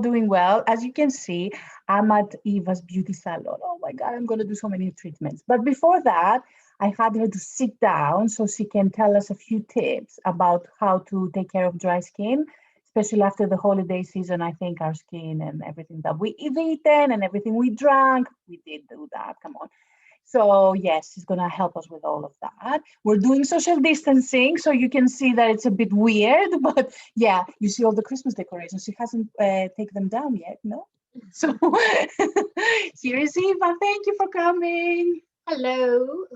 Doing well. As you can see, I'm at Eva's beauty salon. Oh my God, I'm going to do so many treatments. But before that, I had her to sit down so she can tell us a few tips about how to take care of dry skin, especially after the holiday season. I think our skin and everything that we've eaten and everything we drank, we did do that. Come on. So yes, she's gonna help us with all of that. We're doing social distancing, so you can see that it's a bit weird, but yeah, you see all the Christmas decorations. She hasn't taken them down yet, no? So seriously, Eva, thank you for coming. Hello.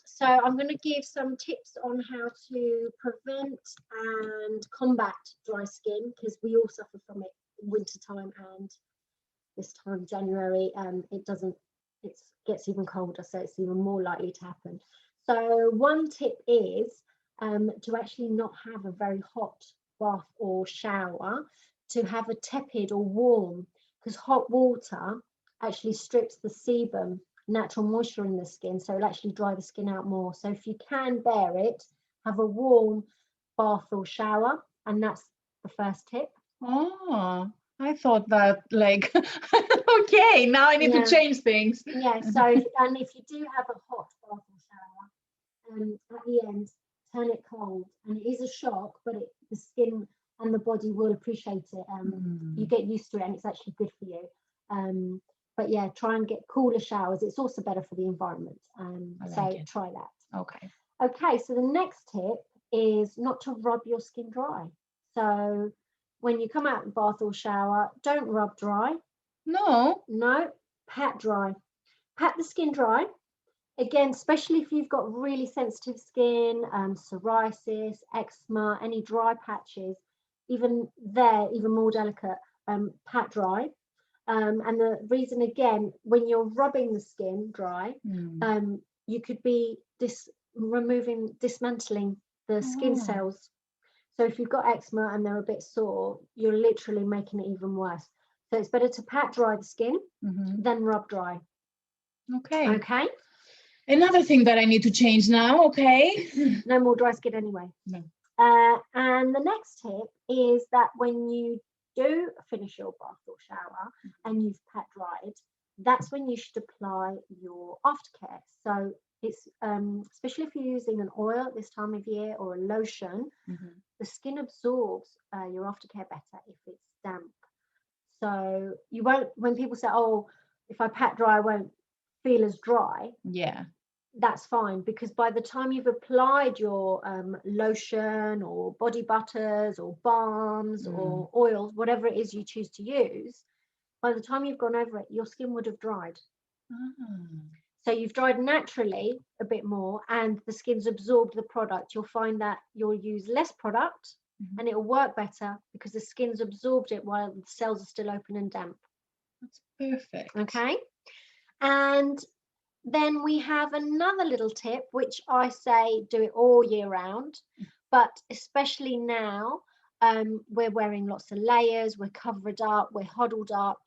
So I'm going to give some tips on how to prevent and combat dry skin because we all suffer from it winter time and this time January. It gets even colder, so it's even more likely to happen. So one tip is to actually not have a very hot bath or shower, to have a tepid or warm, because hot water actually strips the sebum, natural moisture in the skin, so it'll actually dry the skin out more. So if you can bear it, have a warm bath or shower, and that's the first tip. Oh, I thought that like, okay, now I need to change things. Yeah, so if you do have a hot bath or shower, at the end, turn it cold. And it is a shock, but the skin and the body will appreciate it. You get used to it and it's actually good for you. But yeah, try and get cooler showers. It's also better for the environment. So try that. Okay. Okay, so the next tip is not to rub your skin dry. So when you come out of the bath or shower, don't rub dry. No, pat dry. Pat the skin dry. Again, especially if you've got really sensitive skin, psoriasis, eczema, any dry patches, even more delicate, pat dry. And the reason, again, when you're rubbing the skin dry, you could be dismantling the skin cells. So if you've got eczema and they're a bit sore, you're literally making it even worse. So it's better to pat dry the skin than rub dry. Okay. Another thing that I need to change now, okay? No more dry skin anyway. No. And the next tip is that when you do finish your bath or shower and you've pat dried, that's when you should apply your aftercare. So it's especially if you're using an oil at this time of year or a lotion, the skin absorbs your aftercare better if it's damp. So you won't, when people say, oh, if I pat dry, I won't feel as dry. Yeah. That's fine, because by the time you've applied your lotion or body butters or balms or oils, whatever it is you choose to use, by the time you've gone over it, your skin would have dried. So you've dried naturally a bit more and the skin's absorbed the product. You'll find that you'll use less product and it'll work better because the skin's absorbed it while the cells are still open and damp. That's perfect. Okay. And then we have another little tip, which I say do it all year round, but especially now, we're wearing lots of layers, we're covered up, we're huddled up,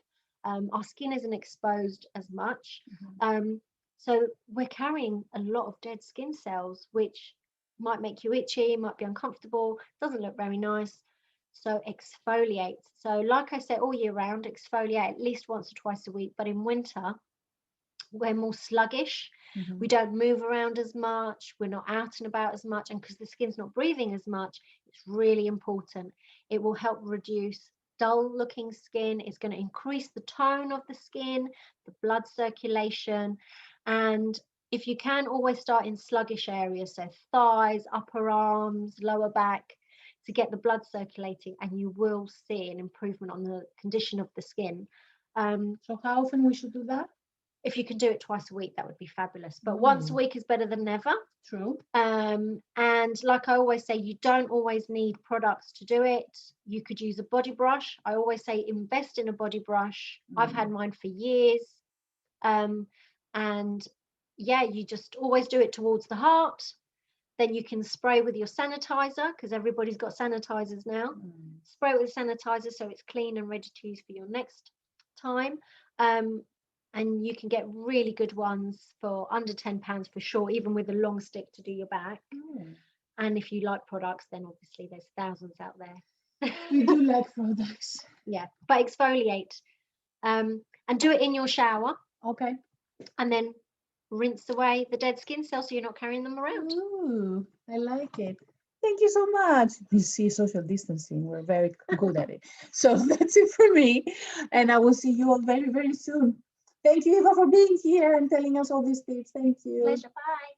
our skin isn't exposed as much. So we're carrying a lot of dead skin cells, which might make you itchy, might be uncomfortable, doesn't look very nice. So exfoliate. So like I say, all year round, exfoliate at least once or twice a week, but in winter, we're more sluggish. We don't move around as much, we're not out and about as much, and because the skin's not breathing as much, it's really important. It will help reduce dull looking skin. It's going to increase the tone of the skin, the blood circulation, and if you can, always start in sluggish areas, so thighs, upper arms, lower back, to get the blood circulating, and you will see an improvement on the condition of the skin. So how often we should do that? If you can do it twice a week, that would be fabulous. But once a week is better than never. True. And like I always say, you don't always need products to do it. You could use a body brush. I always say invest in a body brush. I've had mine for years. And yeah, you just always do it towards the heart. Then you can spray with your sanitizer, because everybody's got sanitizers now. Spray with sanitizer so it's clean and ready to use for your next time. And you can get really good ones for under £10 for sure, even with a long stick to do your back. And if you like products, then obviously there's thousands out there. We do like products. Yeah, but exfoliate. And do it in your shower, Okay. and then rinse away the dead skin cells so you're not carrying them around. Ooh, I like it. Thank you so much. You see, social distancing, we're very good at it. So that's it for me. And I will see you all very, very soon. Thank you, Eva, for being here and telling us all these tips. Thank you. Pleasure. Bye.